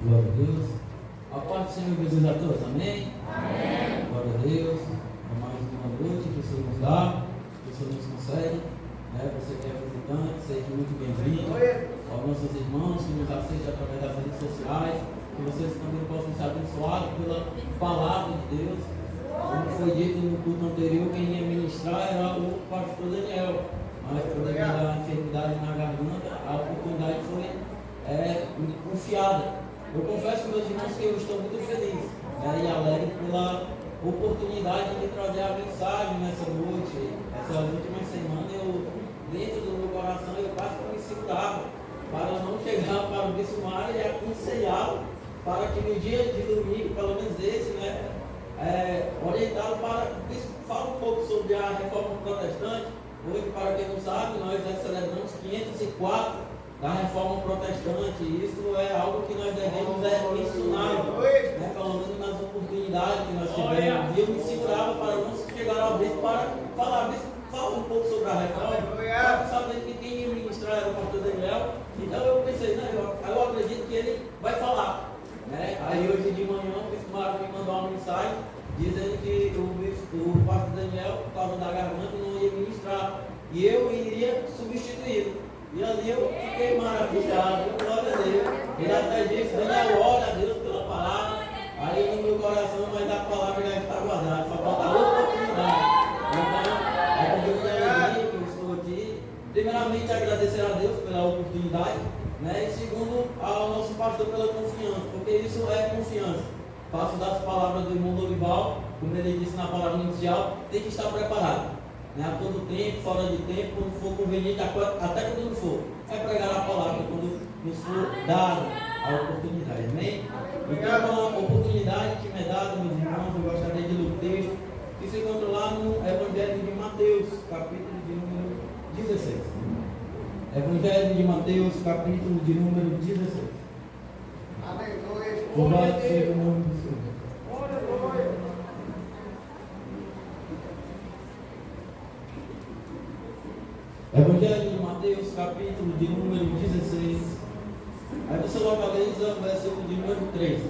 Glória a Deus. A paz do Senhor Jesus a todos, amém? Amém. Glória a Deus. Mais uma noite que o Senhor nos dá, que o Senhor nos concede. Você que é visitante, seja muito bem-vindo. Aos nossos irmãos que nos aceitam através das redes sociais, que vocês também possam ser abençoados pela palavra de Deus. Como foi dito no culto anterior, quem ia ministrar era o pastor Daniel, mas por devido à enfermidade na garganta, a oportunidade foi confiada. Eu confesso, meus irmãos, que eu estou muito feliz e alegre pela oportunidade de trazer a mensagem nessa noite. Essas últimas semanas, dentro do meu coração, eu quase me segurava para não chegar para o bispo Mário e aconselhá-lo para que no dia de domingo, pelo menos esse, orientá-lo para falar um pouco sobre a reforma protestante. Hoje, para quem não sabe, nós celebramos 504 da reforma protestante, e isso é algo que nós devemos ensinar, pelo menos nas oportunidades que nós tivemos. E eu me segurava para não chegar ao bispo para falar, bispo, fala um pouco sobre a reforma, sabendo que quem ia ministrar era o pastor Daniel. Então eu pensei, eu acredito que ele vai falar. Aí hoje de manhã o bispo Mário me mandou uma mensagem dizendo que o pastor Daniel, por causa da garganta, não ia ministrar, e eu iria substituí-lo. E ali eu fiquei maravilhado, glória a Deus. Ele até disse, Daniel, ora a Deus pela palavra. Aí no meu coração, mas a palavra já está guardada, só falta outra oportunidade. Então, é com muita alegria que eu estou aqui. Primeiramente, agradecer a Deus pela oportunidade, e segundo, ao nosso pastor pela confiança, porque isso é confiança. Faço das palavras do irmão Dorival, como ele disse na palavra inicial, tem que estar preparado. A todo tempo, fora de tempo, quando for conveniente, até quando não for. É pregar a palavra quando nos for dada a oportunidade, amém? Então, com a oportunidade que me é dada, meus irmãos, eu gostaria de ler o texto que se encontra lá no Evangelho de Mateus, capítulo de número 16. Evangelho de Mateus, capítulo de número 16. Aleluia. Louvado seja o nome do Senhor. Evangelho de Mateus, capítulo de número 16. Aí você localiza o versículo de número 3.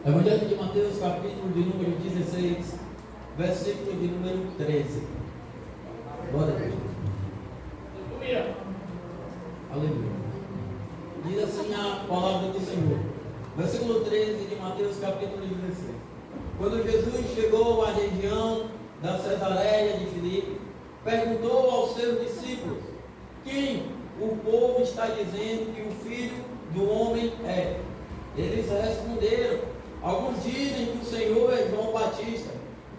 Evangelho de Mateus, capítulo de número 16, versículo de número 13. Glória a Deus. Aleluia. Aleluia. Diz assim a palavra do Senhor. Versículo 13 de Mateus, capítulo 16. Quando Jesus chegou à região da Cesareia de Filipe, perguntou aos seus discípulos: quem o povo está dizendo que o Filho do Homem é? Eles responderam: alguns dizem que o Senhor é João Batista,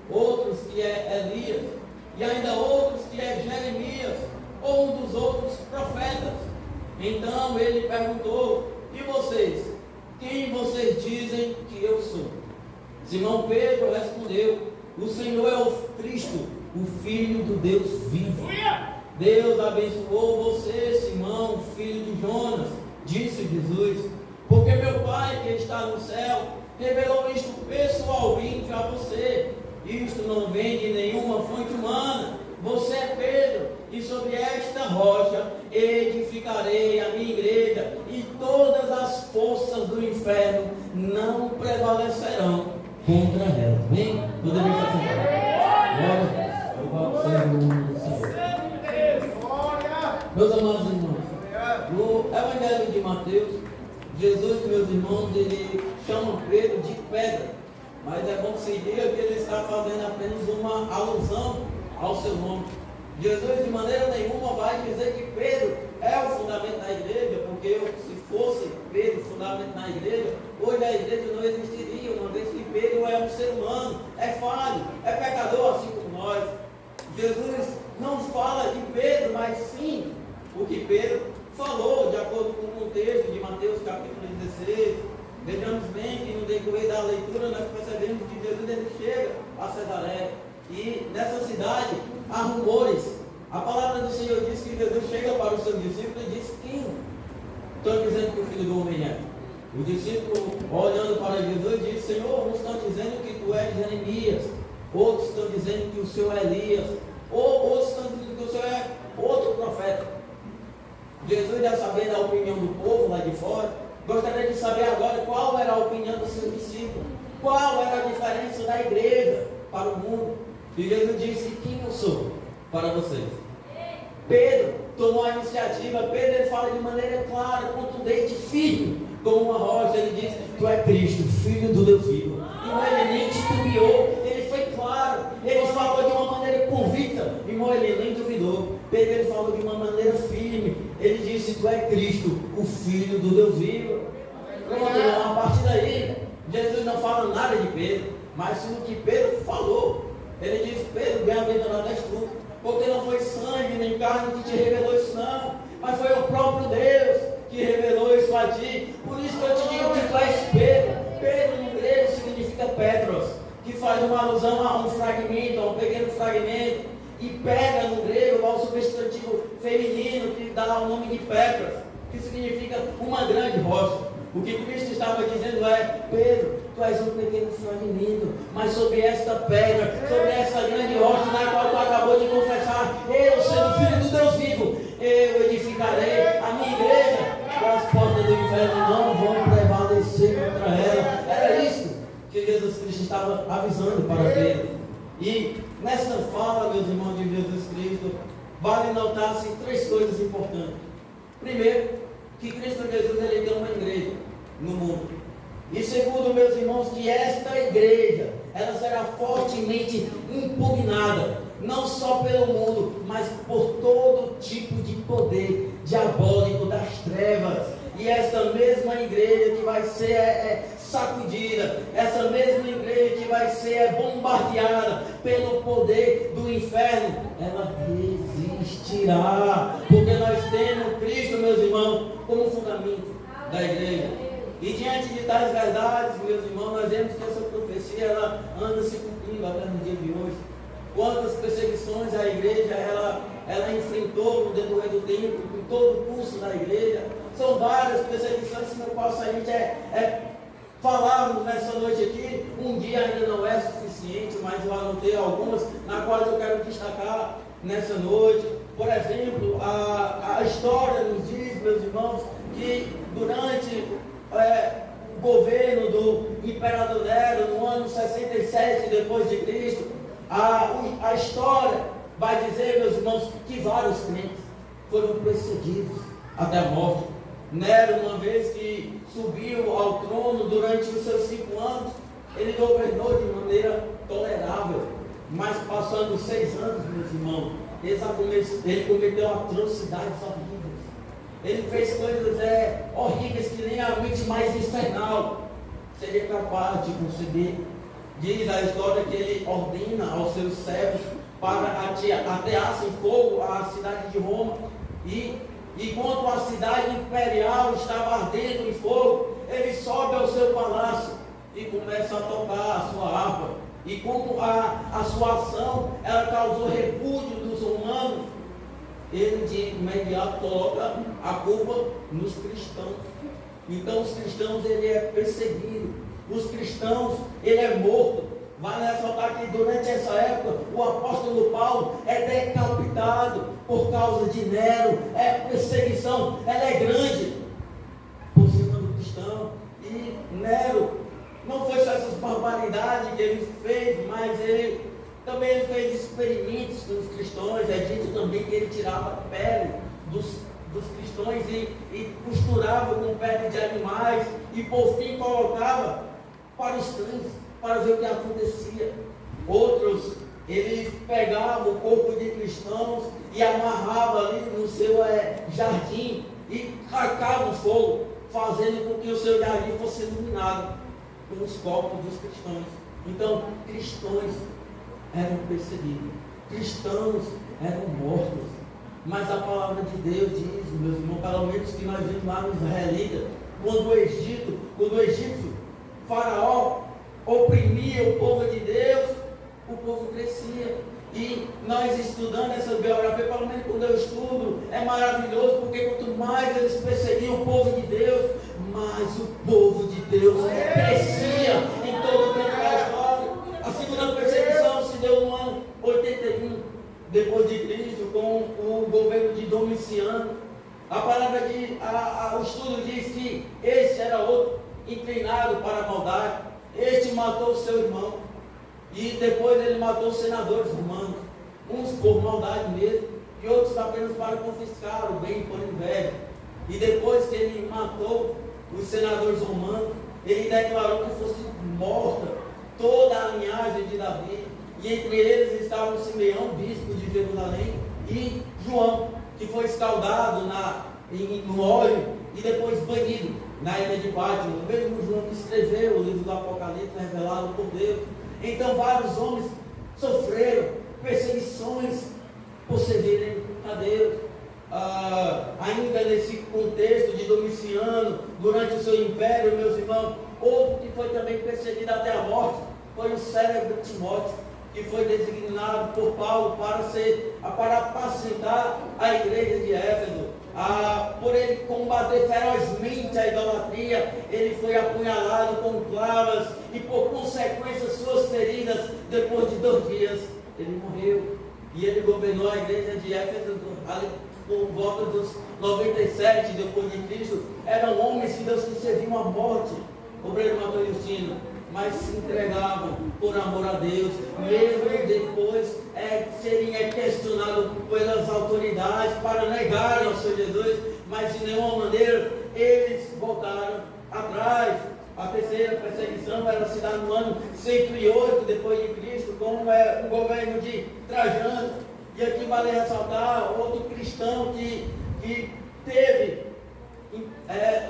outros que é Elias, e ainda outros que é Jeremias, ou um dos outros profetas. Então ele perguntou: e vocês? Quem vocês dizem que eu sou? Simão Pedro respondeu: o Senhor é o Cristo, o Filho do Deus vivo. Deus abençoou você, Simão, filho de Jonas, disse Jesus, porque meu Pai que está no céu revelou isto pessoalmente a você. Isto não vem de nenhuma fonte humana. Você é Pedro, e sobre esta rocha edificarei a minha igreja, e todas as forças do inferno não prevalecerão contra ela. Amém? Podemos aceitar. Glória a Deus. Meus amados irmãos, no Evangelho de Mateus, Jesus, meus irmãos, ele chama Pedro de pedra, mas é bom se diga que ele está fazendo apenas uma alusão ao seu nome. Jesus de maneira nenhuma vai dizer que Pedro é o fundamento da igreja, porque se fosse Pedro o fundamento da igreja, hoje a igreja não existiria, uma vez que Pedro é um ser humano, é falho, é pecador assim como nós. Jesus não fala de Pedro, mas sim o que Pedro falou, de acordo com o contexto de Mateus capítulo 16. Vejamos bem que no decorrer da leitura nós percebemos que Jesus ele chega a Cesareia. E nessa cidade há rumores. A palavra do Senhor diz que Jesus chega para os seus discípulos e diz: quem estão dizendo que o Filho do Homem é? Os discípulos, olhando para Jesus, dizem: Senhor, uns estão dizendo que tu és Jeremias. outros estão dizendo que o Senhor é Elias, ou outros estão dizendo que o Senhor é outro profeta. Jesus já sabia da opinião do povo lá de fora. Gostaria de saber agora qual era a opinião dos seus discípulos, qual era a diferença da igreja para o mundo. E Jesus disse: quem eu sou para vocês? Pedro tomou a iniciativa. Pedro, ele fala de maneira clara, contundente, firme, como uma rocha. Ele diz: tu é Cristo, Filho do Deus vivo. Irmão, ele nem titubeou, ele foi claro, ele falou de uma maneira convicta. Irmão, ele nem duvidou. Pedro, ele falou de uma maneira firme. Ele disse: tu é Cristo, o Filho do Deus vivo. Pronto, irmão, a partir daí, Jesus não fala nada de Pedro, mas sim o que Pedro falou. Ele disse: Pedro, bem-aventurado és tu, porque não foi sangue nem carne que te revelou isso não, mas foi o próprio Deus que revelou isso a ti. Por isso que eu te digo que tu és Pedro. Pedro no grego significa Petros, que faz uma alusão a um fragmento, a um pequeno fragmento. E pega no grego ao substantivo feminino, que dá o nome de Petros, que significa uma grande rocha. O que Cristo estava dizendo é: Pedro, tu és um pequeno fragmento, mas sobre esta pedra, sobre essa grande rocha na qual tu acabou de confessar, eu, sendo Filho do Deus vivo, eu edificarei a minha igreja, e as portas do inferno não vão prevalecer contra ela. Era isso que Jesus Cristo estava avisando para Pedro. E nessa fala, meus irmãos, de Jesus Cristo, vale notar-se três coisas importantes. Primeiro, que Cristo Jesus, ele tem uma igreja no mundo. E segundo, meus irmãos, que esta igreja, ela será fortemente impugnada, não só pelo mundo, mas por todo tipo de poder diabólico das trevas. E esta mesma igreja que vai ser sacudida, essa mesma igreja que vai ser bombardeada pelo poder do inferno, ela resistirá, porque nós temos Cristo, meus irmãos, como fundamento da igreja. E diante de tais verdades, meus irmãos, nós vemos que essa profecia, ela anda se cumprindo até no dia de hoje. Quantas perseguições a igreja ela enfrentou no decorrer do tempo, em todo o curso da igreja. São várias perseguições que não posso a gente falarmos nessa noite aqui. Um dia ainda não é suficiente, mas eu anotei algumas, na qual eu quero destacar nessa noite. Por exemplo, a história nos diz, meus irmãos, que durante o governo do imperador Nero, no ano 67 depois de Cristo, a história vai dizer, meus irmãos, que vários crentes foram perseguidos até a morte. Nero, uma vez que subiu ao trono durante os seus 5 anos, ele governou de maneira tolerável, mas passando 6 anos, meus irmãos, ele cometeu atrocidades horríveis. Ele fez coisas horríveis que nem a mente mais infernal seria capaz de conceber. Diz a história que ele ordena aos seus servos para ateassem fogo à cidade de Roma. E enquanto a cidade imperial estava ardendo em fogo, ele sobe ao seu palácio e começa a tocar a sua harpa. E como a sua ação ela causou repúdio dos romanos, ele de imediato coloca a culpa nos cristãos. Então os cristãos, ele é perseguido, os cristãos, ele é morto. Vale ressaltar que durante essa época o apóstolo Paulo é decapitado por causa de Nero. Perseguição, ela é grande por cima do cristão. E Nero não foi só essas barbaridades que ele fez, mas ele também fez experimentos com os cristãos. É dito também que ele tirava a pele dos cristãos e costurava com pele de animais e por fim colocava para os cães, para ver o que acontecia. Outros, eles pegavam o corpo de cristãos e amarravam ali no seu jardim e tacavam fogo, fazendo com que o seu jardim fosse iluminado com os corpos dos cristãos. Então, cristãos eram perseguidos, cristãos eram mortos. Mas a palavra de Deus diz, meus irmãos, pelo menos que nós vimos lá nos israelitas, quando o egípcio, Faraó, oprimia o povo de Deus, o povo crescia. E nós estudando essa biografia, pelo menos quando eu estudo, é maravilhoso, porque quanto mais eles perseguiam o povo de Deus, mais o povo de Deus crescia em todo o tempo da história. A segunda perseguição o estudo diz que este era outro inclinado para a maldade. Este matou seu irmão. E depois ele matou os senadores romanos. Uns por maldade mesmo, e outros apenas para confiscar o bem por inveja. E depois que ele matou os senadores romanos, ele declarou que fosse morta toda a linhagem de Davi. E entre eles estavam Simeão, bispo de Jerusalém, e João, que foi escaldado no óleo e depois banido na ilha de Pátimo. O mesmo João que escreveu o livro do Apocalipse revelado por Deus. Então vários homens sofreram perseguições por servirem a Deus. Ainda nesse contexto de Domiciano, durante o seu império, meus irmãos, outro que foi também perseguido até a morte foi o célebre Timóteo, que foi designado por Paulo para apacentar a igreja de Éfeso. Por ele combater ferozmente a idolatria, ele foi apunhalado com clavas e por consequência suas feridas, depois de 2 dias, ele morreu. E ele governou a igreja de Éfeso por volta dos 97 depois de Cristo. Eram homens que Deus serviam a morte, obreiro Matheus Justino, mas se entregavam por amor a Deus, mesmo depois serem questionados pelas autoridades para negar ao Senhor Jesus, mas de nenhuma maneira eles voltaram atrás. A terceira perseguição era se dar no ano 108 depois de Cristo, como o governo de Trajano. E aqui vale ressaltar outro cristão que teve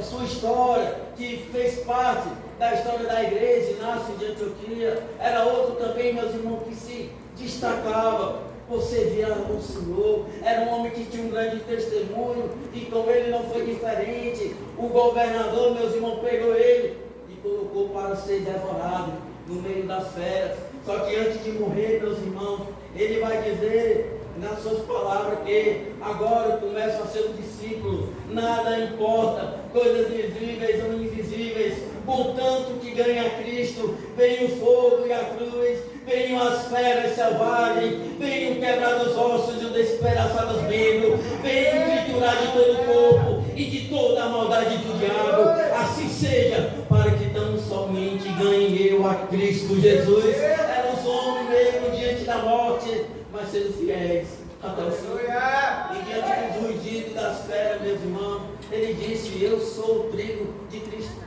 sua história, que fez parte da história da igreja, Inácio de Antioquia. Era outro também, meus irmãos, que se destacava por servir ao Senhor. Era um homem que tinha um grande testemunho, e com ele não foi diferente. O governador, meus irmãos, pegou ele e colocou para ser devorado no meio das feras. Só que antes de morrer, meus irmãos, ele vai dizer nas suas palavras que agora eu começo a ser um discípulo, nada importa, coisas visíveis ou invisíveis, contanto que ganha Cristo. Vem o fogo e a cruz, vem as feras selvagens, vem o quebrar dos ossos e o despedaçar dos membros, vem o triturar de todo o corpo e de toda a maldade do diabo. Assim seja, para que tão somente ganhe eu a Cristo Jesus. Eram os homens mesmo diante da morte, mas sendo fiéis até o fim. E diante dos rugidos das feras, meus irmãos, ele disse: eu sou o trigo de Cristo.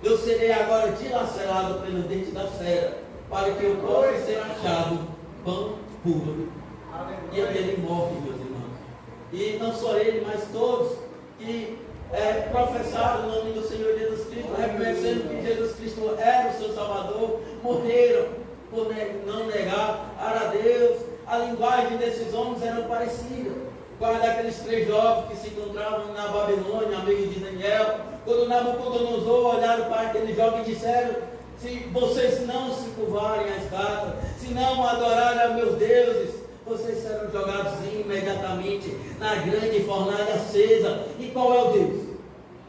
Eu serei agora dilacerado pelos dentes da fera, para que eu possa ser achado pão puro. E ele morre, meus irmãos. E não só ele, mas todos que professaram o nome do Senhor Jesus Cristo, reconhecendo que Jesus Cristo era o seu Salvador, morreram por não negar a Deus. A linguagem desses homens era parecida com a daqueles 3 jovens que se encontravam na Babilônia, amigos de Daniel. Quando Nabucodonosor olharam para aqueles jovens e disseram: se vocês não se curvarem à estátua, se não adorarem a meus deuses, vocês serão jogados imediatamente na grande fornalha acesa. E qual é o Deus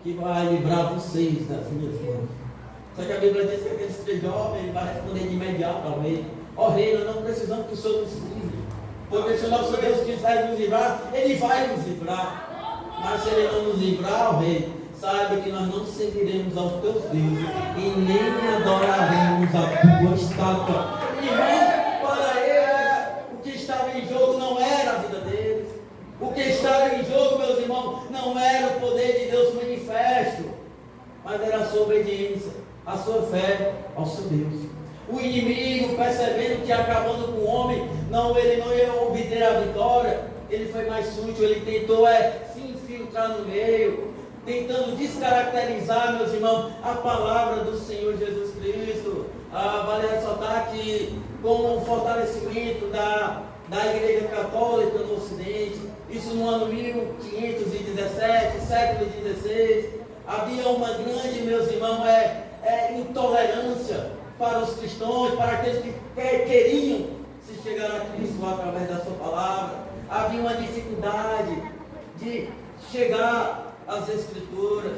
que vai livrar vocês das minhas mãos? Só que a Bíblia diz que aqueles 3 jovens, ele vai responder de imediato ao rei: ó rei, nós não precisamos que o Senhor nos livre, porque se o nosso Deus quiser nos livrar, ele vai nos livrar. Mas se ele não nos livrar, ó rei, saiba que nós não serviremos aos teus deuses e nem adoraremos a tua estátua. Irmão, para eles, o que estava em jogo não era a vida deles. O que estava em jogo, meus irmãos, não era o poder de Deus manifesto, mas era a sua obediência, a sua fé ao seu Deus. O inimigo, percebendo que acabando com o homem, ele não ia obter a vitória, ele foi mais sutil, ele tentou se infiltrar no meio, tentando descaracterizar, meus irmãos, a palavra do Senhor Jesus Cristo. Vale ressaltar que, com o fortalecimento da Igreja Católica no Ocidente, isso no ano 1517, século XVI, havia uma grande, meus irmãos, intolerância para os cristãos, para aqueles que queriam se chegar a Cristo através da sua palavra. Havia uma dificuldade de chegar às Escrituras.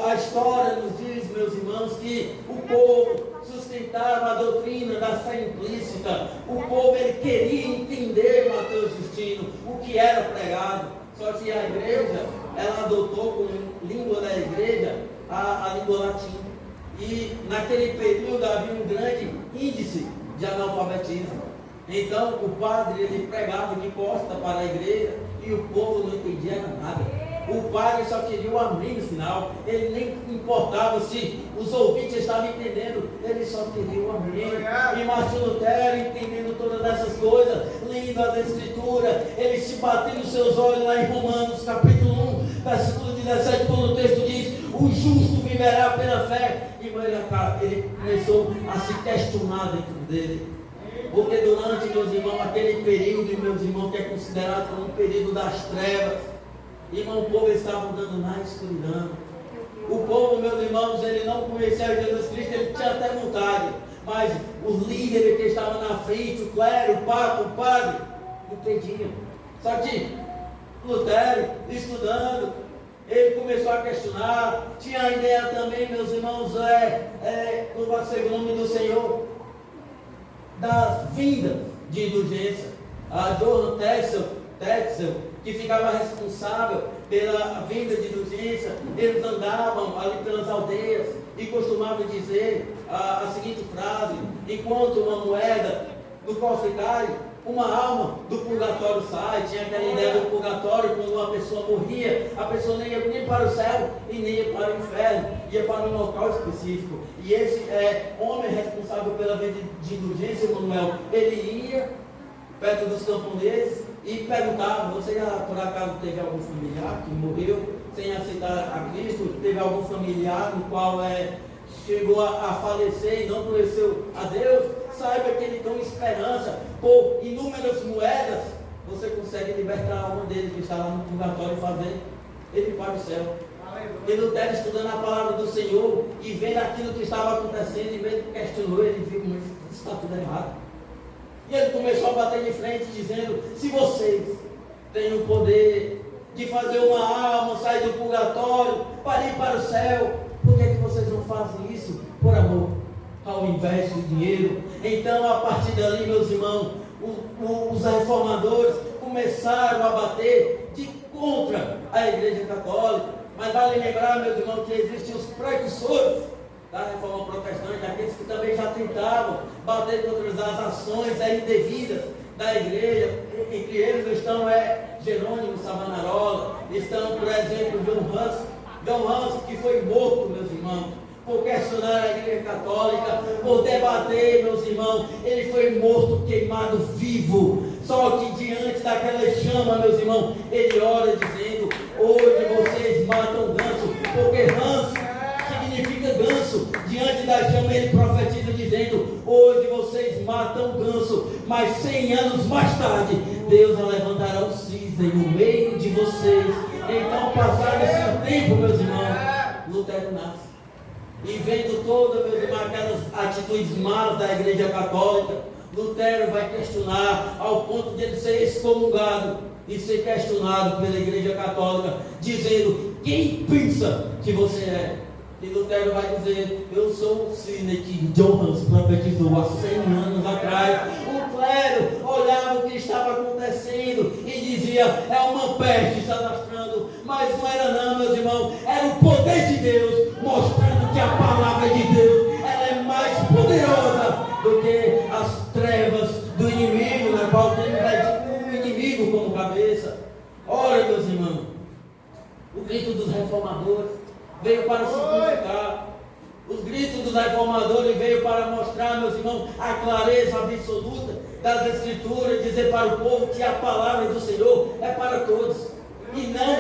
A história nos diz, meus irmãos, que o povo sustentava a doutrina da fé implícita. O povo queria entender, Matheus Justino, o que era pregado. Só que a igreja, ela adotou como língua da igreja a língua latim. E naquele período havia um grande índice de analfabetismo. Então o padre ele pregava de costa para a igreja e o povo não entendia nada. O padre só queria o amém no final. Ele nem importava se os ouvintes estavam entendendo. Ele só queria o amém. E Martinho Lutero, entendendo todas essas coisas, lendo as escrituras, ele se batendo os seus olhos lá em Romanos capítulo 1, versículo 17, quando o texto diz: o justo viverá pela fé. E ele começou a se questionar dentro dele. Porque durante, meus irmãos, aquele período, meus irmãos, que é considerado como um período das trevas, irmão, o povo estava andando na escuridão. O povo, meus irmãos, ele não conhecia Jesus Cristo, ele tinha até vontade, mas os líderes que estavam na frente, o clero, o papa, o padre, entendiam. Só que Lutero, estudando, ele começou a questionar, tinha a ideia também, meus irmãos, louvado seja o nome do Senhor, da vinda de indulgência. A Johann Tetzel, que ficava responsável pela vinda de indulgência, eles andavam ali pelas aldeias e costumavam dizer a seguinte frase: enquanto uma moeda do cofre cai, uma alma do purgatório sai. Tinha aquela ideia do purgatório, quando uma pessoa morria, a pessoa nem ia nem para o céu e nem ia para o inferno, ia para um local específico. E esse homem responsável pela vida de indulgência, Manuel, ele ia perto dos camponeses e perguntava: você já por acaso teve algum familiar que morreu sem aceitar a Cristo? Teve algum familiar no qual chegou a falecer e não conheceu a Deus? Saiba que ele tem esperança. Por inúmeras moedas você consegue libertar a alma dele que está lá no purgatório e fazer ele para o céu. E Lutero, estudando a palavra do Senhor e vendo aquilo que estava acontecendo, e vendo que questionou, ele viu que isso está tudo errado. E ele começou a bater de frente, dizendo: se vocês têm o poder de fazer uma alma sair do purgatório para ir para o céu, por que vocês não fazem isso por amor, ao invés do dinheiro? Então, a partir dali, meus irmãos, os reformadores começaram a bater de contra a Igreja Católica. Mas vale lembrar, meus irmãos, que existem os precursores da reforma protestante, aqueles que também já tentavam bater contra as ações indevidas da igreja. Entre eles estão Jerônimo Savonarola, estão, por exemplo, John Hus, que foi morto, meus irmãos, por questionar a igreja católica, por debater, meus irmãos. Ele foi morto, queimado vivo. Só que diante daquela chama, meus irmãos, ele ora dizendo: hoje vocês matam ganso, porque Hans significa ganso. Diante da chama ele profetiza dizendo: hoje vocês matam ganso, mas 100 anos mais tarde Deus levantará um cisne no meio de vocês. Então, passado esse tempo, meus irmãos, Lutero nasce. E vendo todas, meus irmãos, aquelas atitudes más da igreja católica, Lutero vai questionar ao ponto de ele ser excomungado e ser questionado pela igreja católica, dizendo: quem pensa que você é? E Lutero vai dizer: eu sou o cisne que Johannes profetizou há 100 anos atrás. O clero olhava o que estava acontecendo e dizia: é uma peste se alastrando. Mas não era não, meus irmãos, era o poder de Deus, mostrando que a palavra de Deus ela é mais poderosa do que as trevas do inimigo, na qual temos o inimigo como cabeça. Ora, meus irmãos, o grito dos reformadores veio para simplificar. Os gritos dos reformadores veio para mostrar, meus irmãos, a clareza absoluta das Escrituras, dizer para o povo que a palavra do Senhor é para todos e não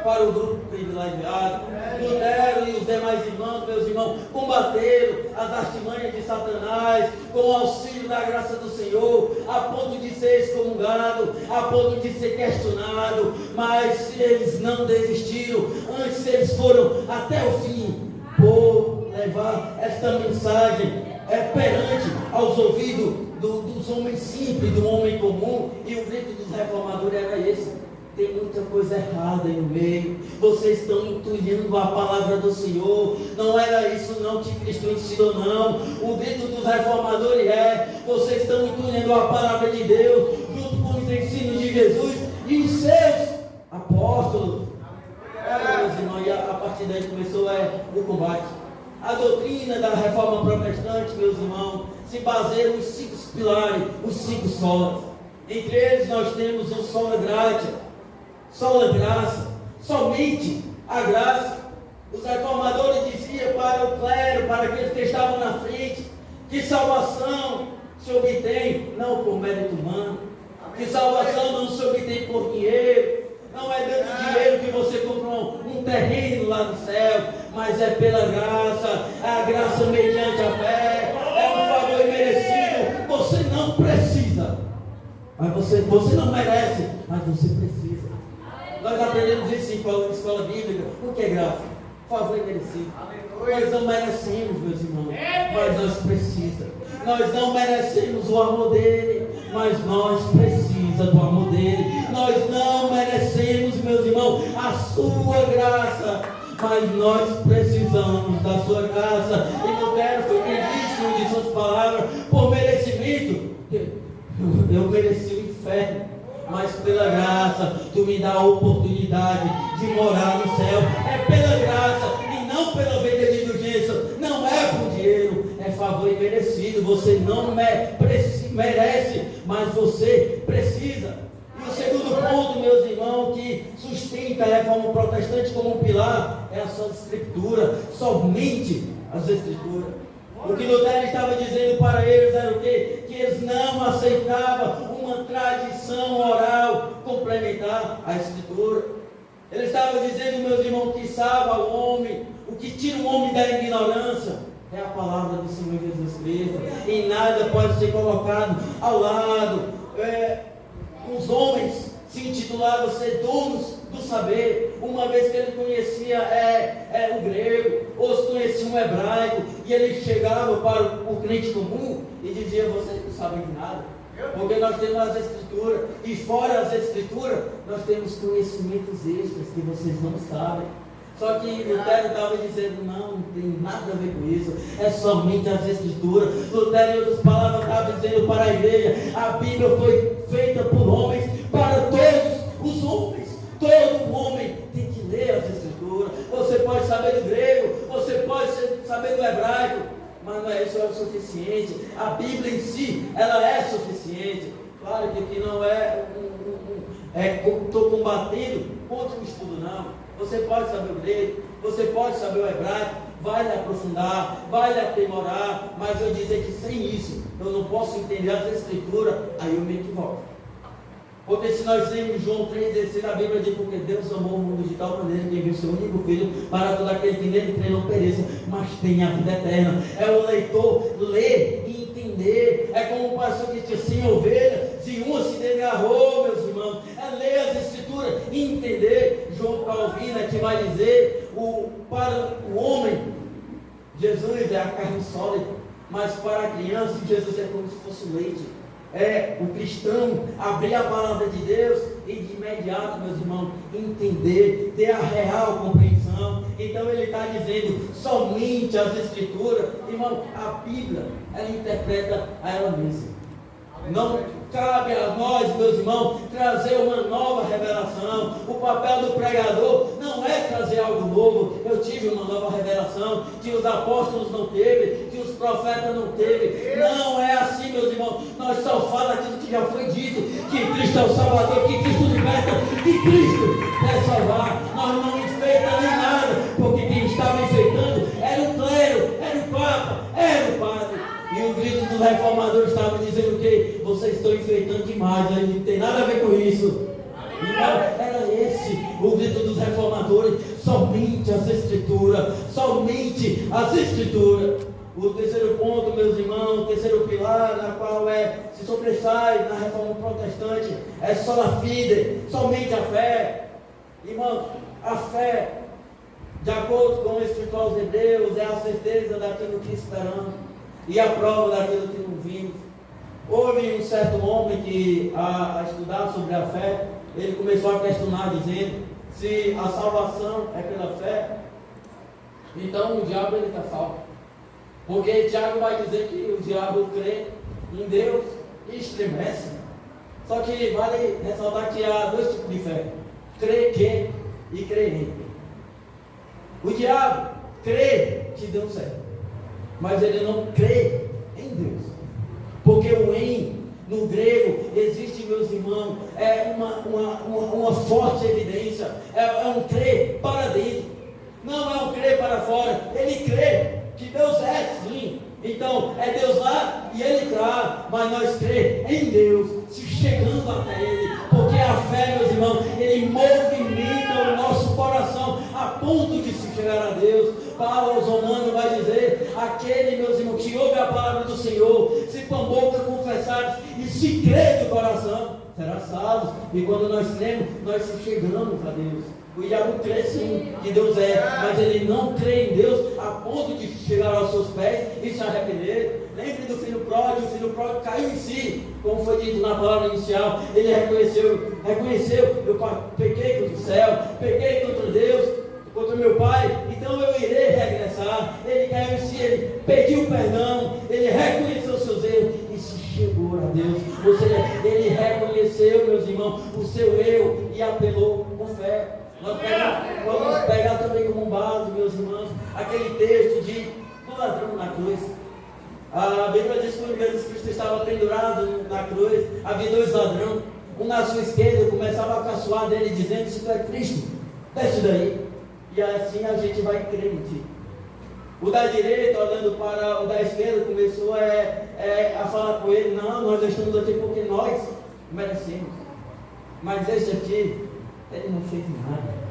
para o grupo privilegiado. Lutero e os demais irmãos, meus irmãos, combateram as artimanhas de Satanás com o auxílio da graça do Senhor, a ponto de ser excomungado, a ponto de ser questionado, mas eles não desistiram. Antes eles foram até o fim por levar esta mensagem perante aos ouvidos dos homens simples, do homem comum. E o grito dos reformadores era esse: tem muita coisa errada aí no meio, vocês estão entulhando a palavra do Senhor. Não era isso não que Cristo ensinou, não. O grito dos reformadores vocês estão entulhando a palavra de Deus, junto com os ensinos de Jesus e os seus apóstolos. doutrina da reforma protestante, meus irmãos, se baseia nos 5 pilares, os 5 solas. Entre eles nós temos o sola gratia, sola graça, somente a graça. Os reformadores diziam para o clero, para aqueles que estavam na frente, que salvação se obtém não por mérito humano, que salvação não se obtém por dinheiro, não é dando dinheiro que você comprou um terreno lá no céu, mas é pela graça, a graça mediante a fé, é um favor imerecido. Você não precisa, mas você não merece, mas você precisa. Nós aprendemos isso em escola bíblica. O que é graça? Favor imerecido. Nós não merecemos, meus irmãos, mas nós precisamos. Nós não merecemos o amor dele, mas nós precisamos do amor dele. Nós não merecemos, meus irmãos, a sua graça, mas nós precisamos da sua graça. E Lutero foi quem disse de suas palavras: por merecimento, eu mereci o inferno, mas pela graça tu me dá a oportunidade de morar no céu. É pela graça e não pela venda de indulgência. Não é por dinheiro, é favor imerecido. Você não merece, mas você precisa. E o segundo ponto, meus irmãos, que sustenta a reforma protestante como um pilar, é a sua escritura, somente as escrituras. O que Lutero estava dizendo para eles era o quê? Que eles não aceitavam uma tradição oral complementar à escritura. Ele estava dizendo, meus irmãos, que salva o homem, o que tira o homem da ignorância é a palavra do Senhor Jesus Cristo. E nada pode ser colocado ao lado. Os homens se intitulavam ser donos do saber, uma vez que ele conhecia o grego, ou se conhecia o hebraico, e ele chegava para o crente comum e dizia: vocês não sabem de nada, porque nós temos as escrituras, e fora as escrituras, nós temos conhecimentos extras que vocês não sabem. Só que Lutero estava dizendo: não tem nada a ver com isso, é somente as escrituras. Lutero, em outras palavras, estava dizendo para a igreja: a Bíblia foi feita por homens, para todos os homens. Todo homem tem que ler as escrituras. Você pode saber do grego, você pode saber do hebraico, mas não é isso, é o suficiente. A Bíblia em si, ela é suficiente. Claro que aqui não estou combatendo contra o estudo, não. Você pode saber o grego, você pode saber o hebraico, vai lhe aprofundar, vai lhe aprimorar, mas eu dizer que sem isso eu não posso entender as escrituras, aí eu me equivoco. Porque se nós lemos João 3,16, a Bíblia diz: porque Deus amou o mundo de tal maneira que enviou seu único filho para todo aquele que nele crê não pereça, mas tenha a vida eterna. É o leitor ler e entender. É como o pastor que disse: sem ovelha, se uma se desgarrou, meus irmãos, é ler as escrituras e entender. João Calvino que vai dizer: para o homem, Jesus é a carne sólida, mas para a criança, Jesus é como se fosse leite. É o cristão abrir a palavra de Deus e de imediato, meus irmãos, entender, ter a real compreensão. Então ele está dizendo somente as escrituras. Irmão, a Bíblia, ela interpreta a ela mesma. Não cabe a nós, meus irmãos, trazer uma nova revelação. O papel do pregador não é trazer algo novo. Eu tive uma nova revelação que os apóstolos não teve, que os profetas não teve. Não é assim, meus irmãos. Nós só falamos aquilo que já foi dito, que Cristo é o Salvador, que Cristo liberta, que Cristo quer salvar. Nós não enfeitamos nem nada, porque quem estava enfeitando era o clero, era o Papa, era o padre. E o grito dos reformadores estava dizendo que vocês estão enfeitando demais, a gente não tem nada a ver com isso. Então, era esse o grito dos reformadores: somente as escrituras, somente as escrituras. O terceiro ponto, meus irmãos, o terceiro pilar na qual se sobressai na reforma protestante é sola fide, somente a fé. Irmão, a fé, de acordo com o escritor aos Hebreus, é a certeza daquilo que esperamos e a prova daquilo que não vimos. Houve um certo homem que, a estudar sobre a fé, ele começou a questionar, dizendo: se a salvação é pela fé, então o diabo está salvo. Porque Tiago vai dizer que o diabo crê em Deus e estremece. Só que vale ressaltar que há dois tipos de fé: crê que e crê em. O diabo crê que deu certo. mas ele não crê em Deus. Porque o no grego existe, meus irmãos, é uma forte evidência, é um crer para dentro, não é um crer para fora. Ele crê que Deus é sim, então é Deus lá e Ele cá, mas nós cremos em Deus, se chegando até Ele, porque a fé, meus irmãos, Ele movimenta o nosso coração a ponto de se chegar a Deus. Paulo aos Romanos vai dizer: aquele, meus irmãos, que ouve a palavra do Senhor, se com a boca confessar e se crê de coração, será salvo. E quando nós cremos, nós se chegamos a Deus. O diabo crê sim que Deus é, mas ele não crê em Deus a ponto de chegar aos seus pés e se arrepender. Lembre do filho pródigo. O filho pródigo caiu em si, como foi dito na palavra inicial. Ele reconheceu, eu pequei contra o céu, pequei contra Deus, contra meu pai, então eu irei regressar. Ele caiu em si, ele pediu perdão, ele reconheceu os seus erros e se chegou a Deus. Ou seja, ele reconheceu, meus irmãos, o seu erro e apelou com fé. Nós vamos pegar também como base, meus irmãos, aquele texto do ladrão na cruz. A Bíblia diz que quando Jesus Cristo estava pendurado na cruz, havia dois ladrões. Um na sua esquerda começava a caçoar dele, dizendo: se tu é Cristo, desce daí. E assim a gente vai crer em ti. O da direita, olhando para o da esquerda, começou a falar com ele: não, nós estamos aqui porque nós merecemos. Mas este aqui, ele não fez nada.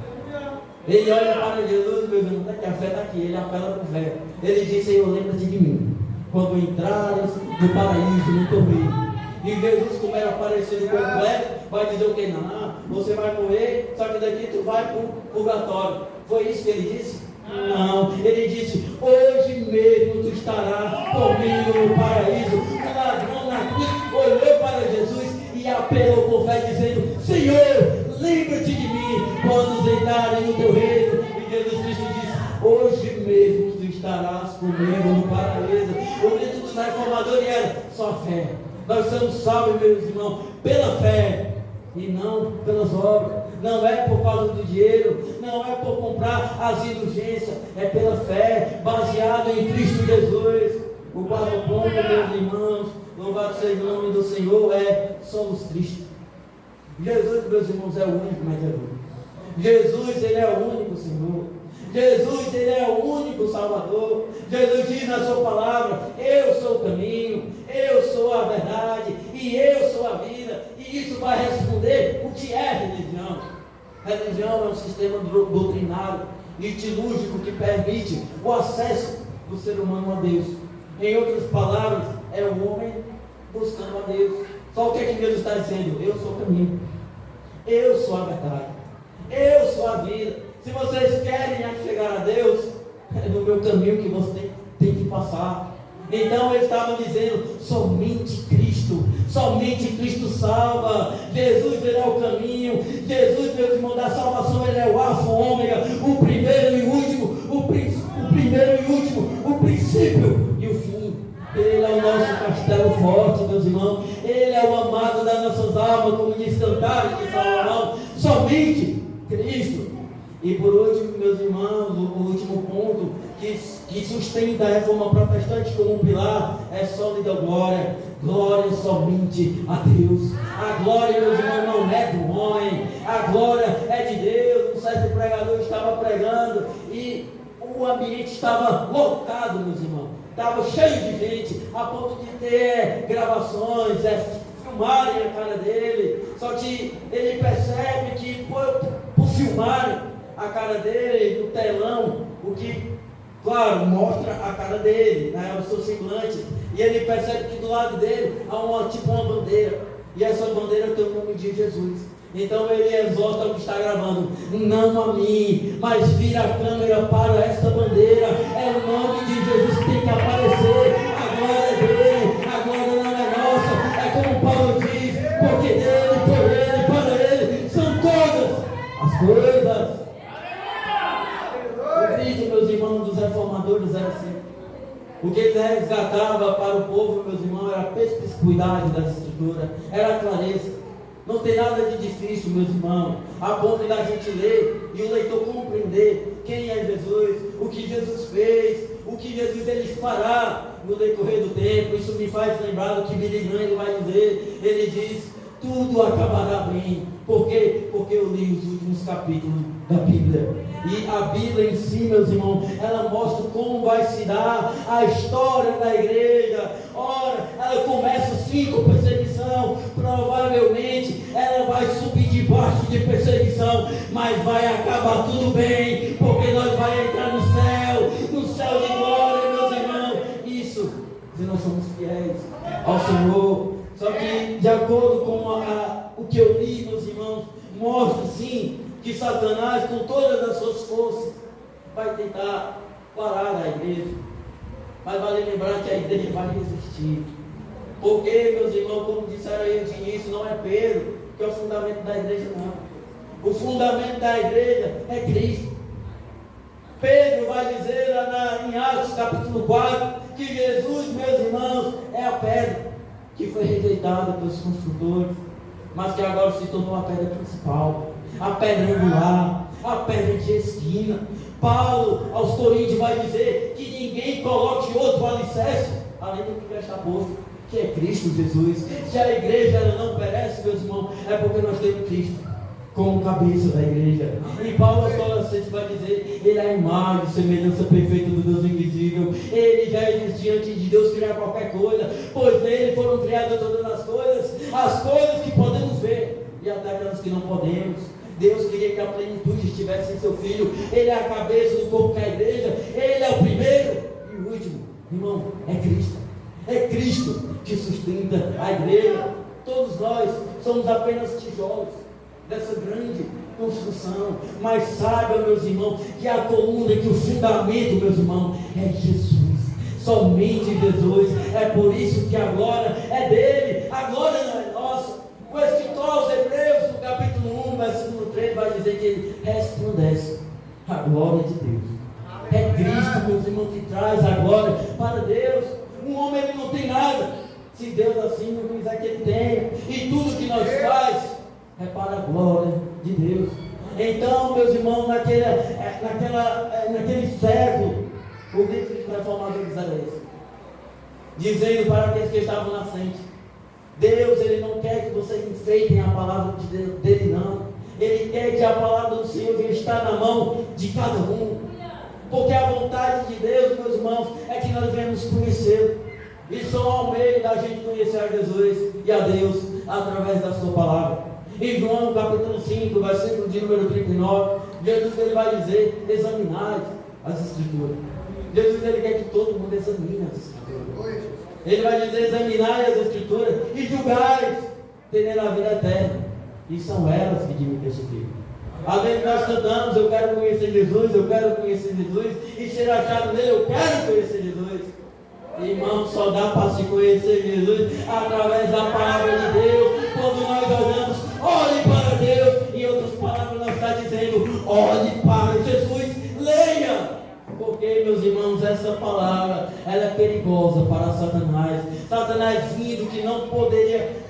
Ele olha para Jesus, meu irmão, que a fé está aqui, ele apela com fé. Ele diz: Senhor, lembra-te de mim quando entrares no paraíso, no teu reino. E Jesus, como era parecido completo, vai dizer o que? Não, você vai morrer, só que daqui tu vai para o purgatório. Foi isso que ele disse? Não, ele disse: hoje mesmo tu estarás comigo no paraíso. O ladrão na cruz olhou para Jesus e apelou com fé, dizendo: Senhor, lembra-te de mim quando entrarem no teu reino. E Jesus Cristo disse: hoje mesmo tu estarás comigo no paraíso. O grito dos reformadores era: só fé. Nós somos salvos, meus irmãos, pela fé e não pelas obras. Não é por causa do dinheiro, não é por comprar as indulgências, é pela fé, baseada em Cristo Jesus. O quarto ponto, meus irmãos, louvado seja o nome do Senhor, somos Cristo. Jesus, meus irmãos, é o único mediador. Jesus, Ele é o único Senhor. Jesus, Ele é o único Salvador. Jesus diz na sua palavra: eu sou o caminho, eu sou a verdade e eu sou a vida. E isso vai responder o que é religião. Religião é um sistema doutrinário e tilúrgico que permite o acesso do ser humano a Deus. Em outras palavras, é o homem buscando a Deus. Só o que é que Deus está dizendo? Eu sou o caminho, eu sou a verdade, eu sou a vida. Se vocês querem chegar a Deus, é no meu caminho que você tem que passar. Então ele estava dizendo: somente Cristo salva. Jesus, Ele é o caminho. Jesus, meus irmãos, da salvação, Ele é o alfa, o ômega, o primeiro e o último, o primeiro e o último, o princípio e o fim. Ele é o nosso castelo forte, meus irmãos. Ele é o amado das nossas almas, como diz Cantares de Salomão. Somente Cristo. E por último, meus irmãos, o último ponto que sustenta a reforma protestante como um pilar é sólida glória. Glória somente a Deus. A glória, meus irmãos, não é do homem. A glória é de Deus. Um certo pregador estava pregando e o ambiente estava lotado, meus irmãos. Estava cheio de gente, a ponto de ter gravações, filmarem a cara dele. Só que ele percebe que por filmarem a cara dele no telão, o que, claro, mostra a cara dele, né, o seu semblante, e ele percebe que do lado dele há uma bandeira, e essa bandeira tem o nome de Jesus. Então ele exorta o que está gravando: não a mim, mas vira a câmera para esta bandeira. É o nome de Jesus que tem que aparecer. A glória é dele, a glória não é nossa. É como Paulo diz: porque dele, por ele, para ele são todas as coisas. O grito, meus irmãos, dos reformadores era assim. O que ele resgatava para o povo, meus irmãos, era a perspicuidade das escrituras, era a clareza. Não tem nada de difícil, meus irmãos, a ponto da gente ler e o leitor compreender quem é Jesus, o que Jesus fez, o que Jesus ele fará no decorrer do tempo. Isso me faz lembrar do que Billy Graham vai dizer. Ele diz: tudo acabará bem. Por quê? Porque eu li os últimos capítulos da Bíblia. E a Bíblia em si, meus irmãos, ela mostra como vai se dar a história da igreja. Ora, ela começa sim com perseguição. Provavelmente ela vai subir debaixo de perseguição, mas vai acabar tudo bem, porque nós vamos entrar no céu de glória, meus irmãos. Isso, se nós somos fiéis ao Senhor. Só que, de acordo com o que eu li, meus irmãos, mostra sim que Satanás, com todas as suas forças, vai tentar parar a igreja. Mas vale lembrar que a igreja vai resistir. Porque, meus irmãos, como disseram aí de início, não é Pedro que é o fundamento da igreja, não. O fundamento da igreja é Cristo. Pedro vai dizer lá em Atos capítulo 4 que Jesus, meus irmãos, é a pedra que foi rejeitada pelos construtores, mas que agora se tornou a pedra principal, a pedra angular, a pedra de esquina. Paulo aos Coríntios vai dizer que ninguém coloque outro alicerce além do que já está posto, que é Cristo Jesus. Se a igreja ela não perece, meus irmãos, é porque nós temos Cristo como cabeça da igreja. E Paulo aos Colossenses vai dizer: ele é a imagem, semelhança perfeita do Deus invisível. Ele já existe antes de Deus criar qualquer coisa, pois nele foram criadas todas as coisas que podemos ver e até aquelas que não podemos. Deus queria que a plenitude estivesse em seu Filho. Ele é a cabeça do corpo que é a igreja. Ele é o primeiro e o último. Irmão, é Cristo. É Cristo que sustenta a igreja. Todos nós somos apenas tijolos dessa grande construção. Mas saiba, meus irmãos, que a coluna, que o fundamento, meus irmãos, é Jesus. Somente Jesus. É por isso que a glória é dele. A glória não é nossa. O escritor aos Hebreus, no capítulo 1, versículo 3, vai dizer que ele resplandece a glória de Deus. É Cristo, meus irmãos, que traz a glória para Deus. Um homem ele não tem nada, se Deus assim não quiser que ele tenha. E tudo que nós faz é para a glória de Deus. Então, meus irmãos, naquele século, o grito dos reformadores era esse, dizendo para aqueles que estavam na frente: Deus, ele não quer que vocês enfeitem a palavra dele, não. Ele quer que a palavra do Senhor venha estar na mão de cada um. Porque a vontade de Deus, meus irmãos, é que nós venhamos conhecê-lo. E só ao meio da gente conhecer a Jesus e a Deus através da sua palavra. Em João capítulo 5, versículo de número 39, Jesus ele vai dizer: examinai as Escrituras. Jesus ele quer que todo mundo examine as Escrituras. Ele vai dizer: examinai as Escrituras e julgai, terem a vida eterna. E são elas que de mim testificam. Além de nós cantamos: eu quero conhecer Jesus, eu quero conhecer Jesus, e ser achado nele, eu quero conhecer Jesus. Irmão, só dá para se conhecer Jesus através da palavra de Deus. Quando nós olhamos, olhe para Deus. Em outras palavras, nós está dizendo: olhe para Jesus, leia. Porque, meus irmãos, essa palavra ela é perigosa para Satanás. Satanás, vendo que não poderia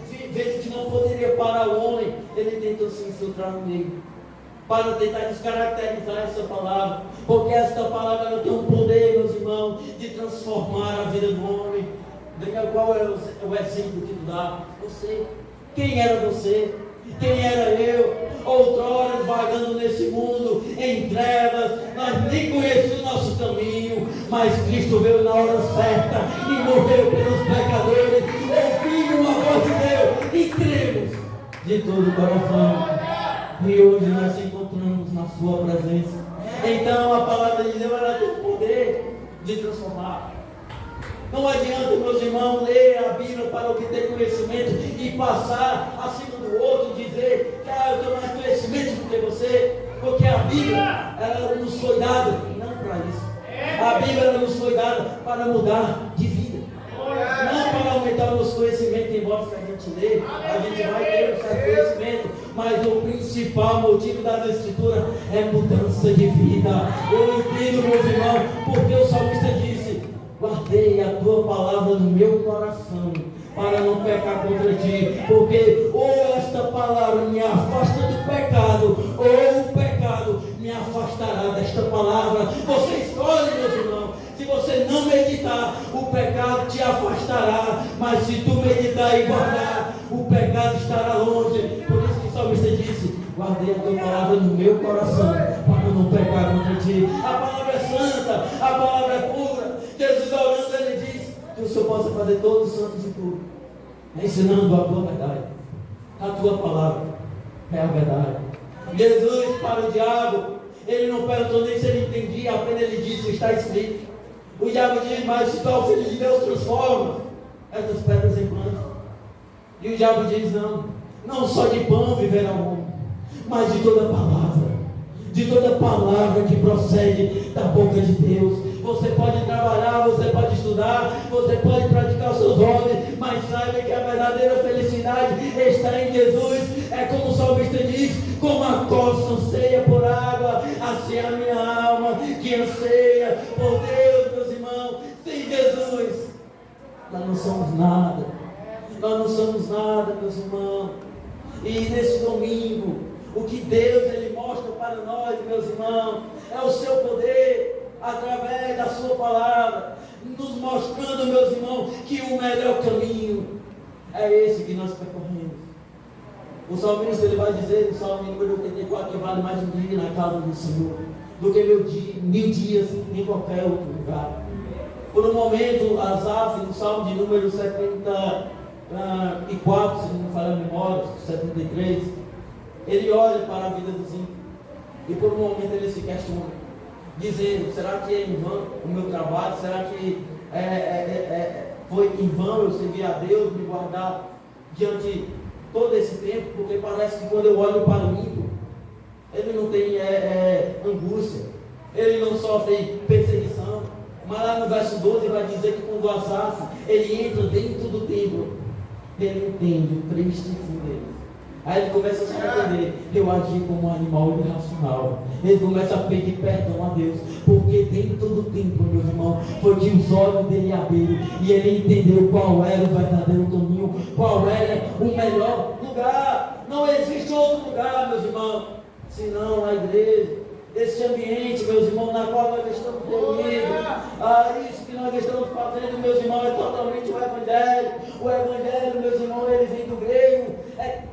parar o homem, ele tentou se infiltrar no meio para tentar descaracterizar essa palavra. Porque esta palavra ela tem um poder, meus irmãos, de transformar a vida do homem. Qual é o exemplo que tu dá? Você. Quem era você? Quem era eu? Outrora vagando nesse mundo em trevas, nós nem conhecíamos o nosso caminho, mas Cristo veio na hora certa e morreu pelos pecadores. Ouvimos a voz de Deus e cremos de todo o coração. E hoje nós nos encontramos na sua presença. Então a palavra de Deus ela tem o poder de transformar. Não adianta, meus irmãos, ler a Bíblia para obter conhecimento e passar acima do outro, dizer que eu tenho mais conhecimento do que você, porque a Bíblia ela nos foi dada não para isso. A Bíblia ela nos foi dada para mudar de vida, não para aumentar o nosso conhecimento. Embora que a gente lê, a gente vai ter um certo conhecimento, mas o principal motivo das Escrituras é mudança de vida. Eu entendo, meus irmãos, porque o salmista disse: guardei a tua palavra no meu coração, para não pecar contra ti. Porque ou esta palavra me afasta do pecado, ou o pecado me afastará desta palavra. Você escolhe, meus irmãos. Se você não meditar, o pecado te afastará. Mas se tu meditar e guardar, o pecado estará longe. Por isso que o salmista disse: guardei a tua palavra no meu coração, para não pecar contra ti. A palavra é santa, a palavra é pura. Jesus orando, ele diz que o Senhor possa fazer todos os santos e puros, ensinando a tua verdade. A tua palavra é a verdade. Jesus, para o diabo, ele não perguntou nem se ele entendia, apenas ele disse: está escrito. O diabo diz: mas se tu é o Filho de Deus, transforma essas pedras em pães. E o diabo diz: não só de pão viverá o homem, mas de toda palavra que procede da boca de Deus. Você pode trabalhar, você pode estudar, você pode praticar os seus hobbies, mas saiba que a verdadeira felicidade está em Jesus. É como o salmista diz: como a costa anseia por água, assim a minha alma que anseia por Deus. Meus irmãos, sem Jesus nós não somos nada. Nós não somos nada, meus irmãos. E nesse domingo, o que Deus ele mostra para nós, meus irmãos, é o seu poder através da sua palavra, nos mostrando, meus irmãos, que o melhor caminho é esse que nós percorremos. O salmista ele vai dizer no Salmo número 84 que vale mais um dia na casa do Senhor do que 1000 dias em qualquer outro lugar. Por um momento, Asaf, no Salmo de número 74, se não me falha a memória, 73, ele olha para a vida dos ímpios e por um momento ele se questiona, dizendo: será que é em vão o meu trabalho? Será que foi em vão eu servir a Deus, me guardar diante todo esse tempo? Porque parece que quando eu olho para o ímpio, ele não tem angústia, ele não sofre perseguição. Mas lá no verso 12 vai dizer que quando Asaf ele entra dentro do templo, ele entende o triste fim dele. Aí ele começa a se arrepender: eu agi como um animal irracional. Ele começa a pedir perdão a Deus, porque dentro do templo, meus irmãos, foi que os olhos dele abriram e ele entendeu qual era o verdadeiro caminho, qual era o melhor lugar. Não existe outro lugar, meus irmãos, senão a igreja. Esse ambiente, meus irmãos, na qual nós estamos reunidos. Isso que nós estamos fazendo, meus irmãos, é totalmente o Evangelho. O Evangelho, meus irmãos, ele vem do grego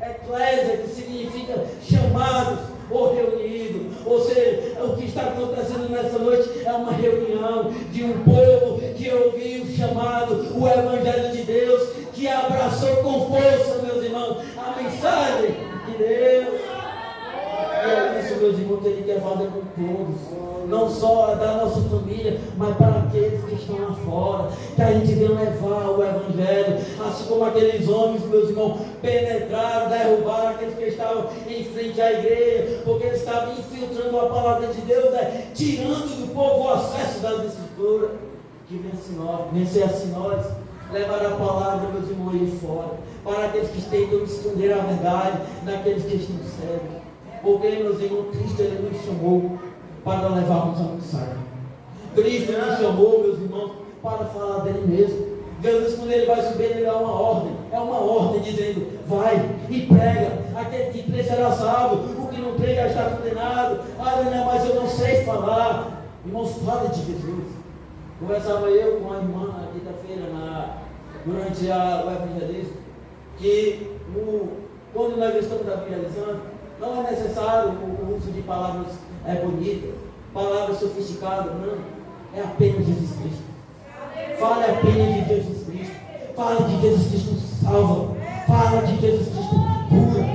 eclésia, que significa chamados ou reunidos. Ou seja, o que está acontecendo nessa noite é uma reunião de um povo que ouviu o chamado, o Evangelho de Deus, que abraçou com força, meus irmãos, a mensagem de Deus. E é isso, meus irmãos, que Ele quer fazer com todos, não só da nossa família, mas para aqueles que estão lá fora, que a gente venha levar o Evangelho, assim como aqueles homens, meus irmãos, penetraram, derrubaram aqueles que estavam em frente à igreja, porque eles estavam infiltrando a palavra de Deus, tirando do povo o acesso das Escrituras. Que vencer assim nós, levar a palavra, meus irmãos, aí fora, para aqueles que tentam esconder a verdade, daqueles que estão cegos. Porque, meus irmãos, Cristo ele nos chamou para levarmos a mensagem. Cristo nos chamou, meus irmãos, para falar dele mesmo. Jesus, quando ele vai subir, ele dá uma ordem. É uma ordem dizendo: vai e prega. Aquele que crê será salvo, o que não crê já está condenado. Mas eu não sei falar. Irmãos, fala de Jesus. Conversava eu com a irmã na quinta-feira, durante o evangelismo, que quando nós estamos evangelizando, não é necessário o uso de palavras bonitas, palavras sofisticadas, não. É apenas Jesus Cristo. Fale apenas de Jesus Cristo. Fale de Jesus Cristo salva. Fale de Jesus Cristo cura.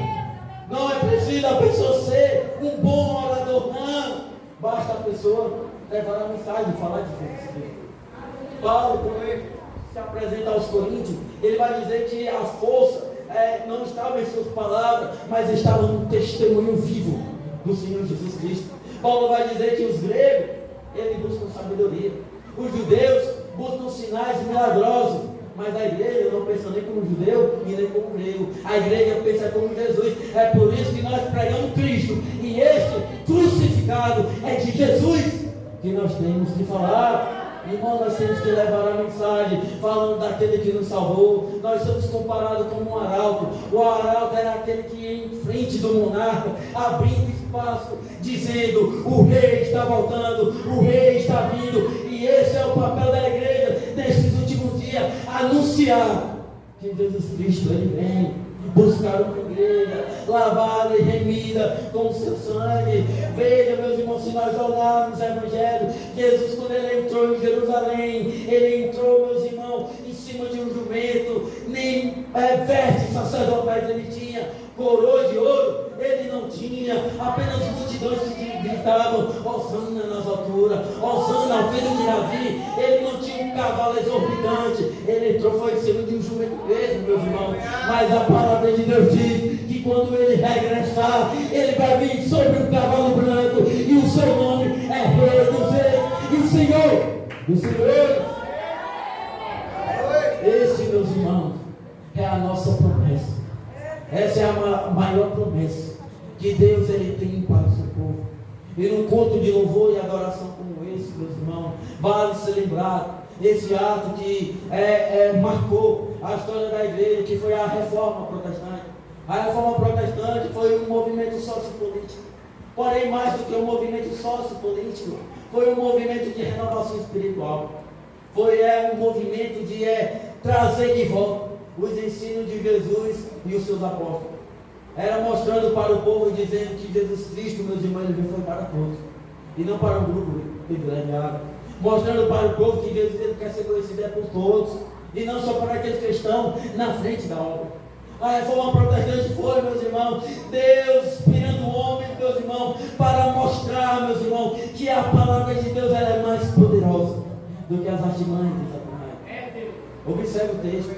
Não é preciso a pessoa ser um bom orador, não. Basta a pessoa levar a mensagem e falar de Jesus Cristo. Paulo, quando ele se apresenta aos Coríntios, ele vai dizer que a força não estava em suas palavras, mas estava no testemunho vivo do Senhor Jesus Cristo. Paulo vai dizer que os gregos, eles buscam sabedoria, os judeus buscam sinais milagrosos, mas a igreja não pensa nem como judeu e nem como grego. A igreja pensa como Jesus. É por isso que nós pregamos Cristo, e este crucificado é de Jesus que nós temos que falar. Irmão, nós temos que levar a mensagem falando daquele que nos salvou. Nós somos comparados como um arauto. O arauto era aquele que ia em frente do monarca, abrindo espaço, dizendo: o rei está voltando, o rei está vindo. E esse é o papel da igreja nesses últimos dias, anunciar que Jesus Cristo ele vem buscar uma igreja lavada e remida com o seu sangue. Veja, meus irmãos, se nós olharmos o Evangelho, Jesus, quando ele entrou em Jerusalém, ele entrou, meus irmãos, em cima de um jumento, nem vestes sacerdotais ele tinha, coroa de ouro ele não tinha, apenas multidões que gritavam: Hosana nas alturas, Hosana ao filho de Davi. Ele não tinha um cavalo exorbitante, ele entrou, foi em cima de um jumento mesmo, meus irmãos. Mas a palavra de Deus diz que quando ele regressar, ele vai vir sobre um cavalo branco, e o seu nome é Rei dos Reis e Senhor dos Senhores. Esse, meus irmãos, é a nossa promessa. Essa é a maior promessa que Deus ele tem para o seu povo. E num culto de louvor e adoração como esse, meus irmãos, vale se lembrar esse ato que marcou a história da igreja, que foi a Reforma Protestante. A Reforma Protestante foi um movimento sociopolítico, porém mais do que um movimento sociopolítico, foi um movimento de renovação espiritual. Foi um movimento de trazer de volta os ensinos de Jesus e os seus apóstolos. Era mostrando para o povo, dizendo que Jesus Cristo, meus irmãos, ele veio foi para todos, e não para um grupo privilegiado. Mostrando para o povo que Jesus ele quer ser conhecido por todos, e não só para aqueles que estão na frente da obra. A Reforma Protestante foi, meus irmãos, Deus inspirando o homem, meus irmãos, para mostrar, meus irmãos, que a palavra de Deus ela é mais poderosa do que as artimanhas de Satanás. Observe o texto.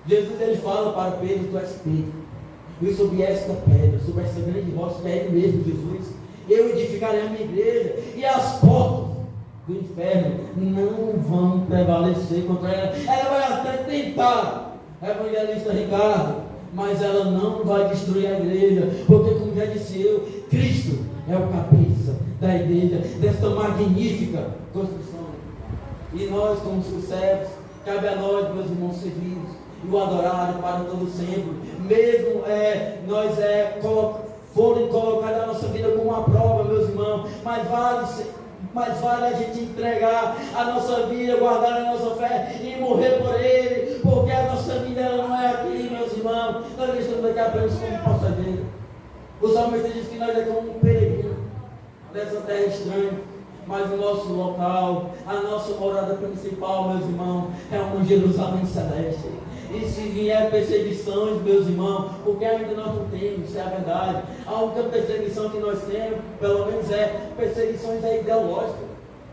Jesus ele fala para Pedro: tu és Pedro, e sobre esta pedra, sobre essa grande rocha, que é ele mesmo, Jesus, eu edificarei a minha igreja, e as portas do inferno não vão prevalecer contra ela. Ela vai até tentar, evangelista Ricardo, mas ela não vai destruir a igreja, porque, como já disse eu, Cristo é o cabeça da igreja, desta magnífica construção. E nós, como seus servos, cabe a nós, meus irmãos, servirmos e o adorar para todo sempre, mesmo nós forem colocados a nossa vida como uma prova, meus irmãos, mas vale a gente entregar a nossa vida, guardar a nossa fé e morrer por Ele, porque a nossa vida ela não é aqui, meus irmãos. Nós estamos aqui apenas como passageiros. O salmista diz que nós é como um peregrino nessa terra estranha, mas o nosso local, a nossa morada principal, meus irmãos, é uma Jerusalém celeste. E se vier perseguições, meus irmãos, porque ainda nós não temos, isso é a verdade. A única perseguição que nós temos, pelo menos perseguições ideológicas,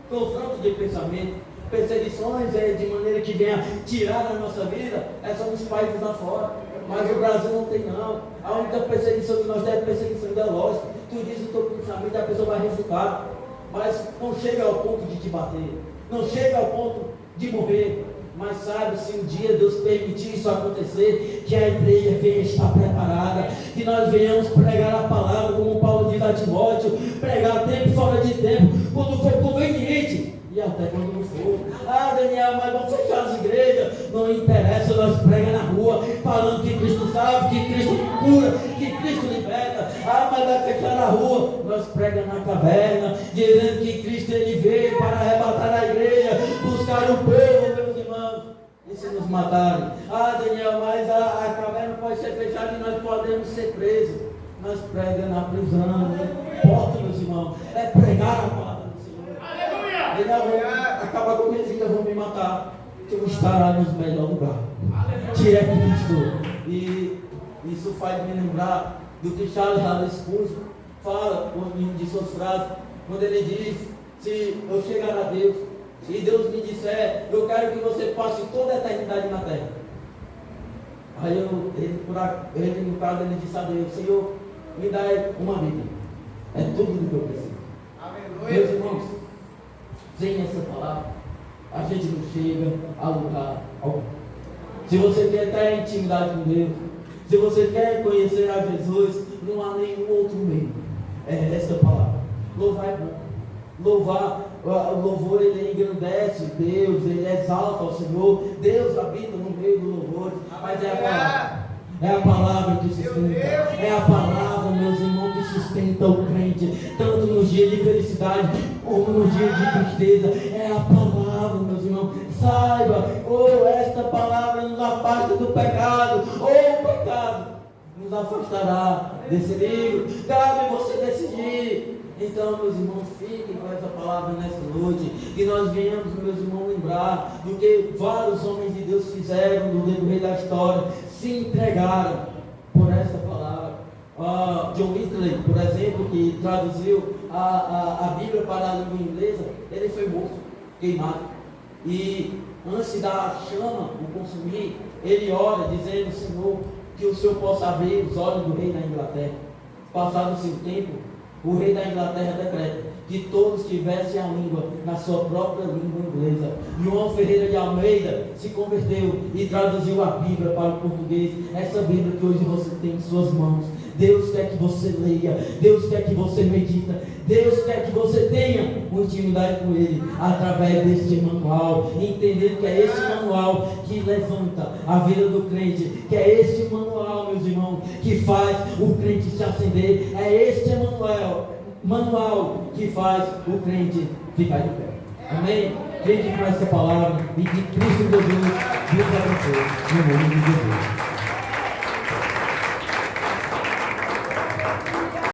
confronto de pensamento, perseguições de maneira que venha tirar a nossa vida, são nos países lá fora. Mas o Brasil não tem não. A única perseguição que nós temos é perseguição ideológica. Tu diz o teu pensamento, a pessoa vai refutar. Mas não chega ao ponto de te bater, não chega ao ponto de morrer. Mas sabe, se um dia Deus permitir isso acontecer, que a igreja venha estar preparada, que nós venhamos pregar a palavra, como Paulo diz a Timóteo, pregar tempo fora de tempo, quando for conveniente, e até quando não for. Daniel, mas vamos fechar as igrejas. Não interessa, nós pregamos na rua, falando que Cristo salva, que Cristo cura, que Cristo liberta. Mas vai fechar na rua, nós pregamos na caverna, dizendo que Cristo ele veio para arrebatar a igreja, buscar o povo, meus irmãos, e se nos matarem. Daniel, mas a caverna pode ser fechada e nós podemos ser presos. Nós pregamos na prisão, não importa, meus irmãos, é pregar a palavra. Acabar com a minha vida, vão me matar. Tu estará no melhor lugar, que é Cristo. E isso faz me lembrar do que Charles Haddon Spurgeon fala de suas frases, quando ele diz: se eu chegar a Deus e Deus me disser, eu quero que você passe toda a eternidade na terra. Aí ele no caso, ele disse a Deus: Senhor, me dá uma vida, é tudo do que eu preciso. Meus irmãos, sem essa palavra, a gente não chega a lugar algum. Se você quer ter intimidade com Deus, se você quer conhecer a Jesus, não há nenhum outro meio. É essa palavra. Louvar é bom. Louvar O louvor, ele engrandece Deus, ele exalta o Senhor. Deus habita no meio do louvor. Mas é a palavra. É a palavra que sustenta. É a palavra, meus irmãos, que sustenta o crente. Tanto nos dias de felicidade, como nos dias de tristeza. É a palavra, meus irmãos. Saiba, esta palavra nos afasta do pecado. O pecado nos afastará desse livro. Cabe você decidir. Então, meus irmãos, fiquem com essa palavra nessa noite, que nós venhamos, meus irmãos, lembrar do que vários homens de Deus fizeram no decorrer da história, se entregaram por essa palavra. John Wesley, por exemplo, que traduziu a Bíblia para a língua inglesa, ele foi morto, queimado. E antes da chama o consumir, ele ora dizendo: Senhor, que o Senhor possa abrir os olhos do rei da Inglaterra. Passado-se o tempo, o rei da Inglaterra decreta que todos tivessem a língua na sua própria língua inglesa. João Ferreira de Almeida se converteu e traduziu a Bíblia para o português. Essa Bíblia que hoje você tem em suas mãos. Deus quer que você leia, Deus quer que você medita, Deus quer que você tenha uma intimidade com Ele através deste manual, entendendo que é este manual que levanta a vida do crente, que é este manual, meus irmãos, que faz o crente se acender. É este manual que faz o crente ficar de pé. Amém? Crente com essa palavra e que Cristo Jesus nos abençoe. No nome de Jesus.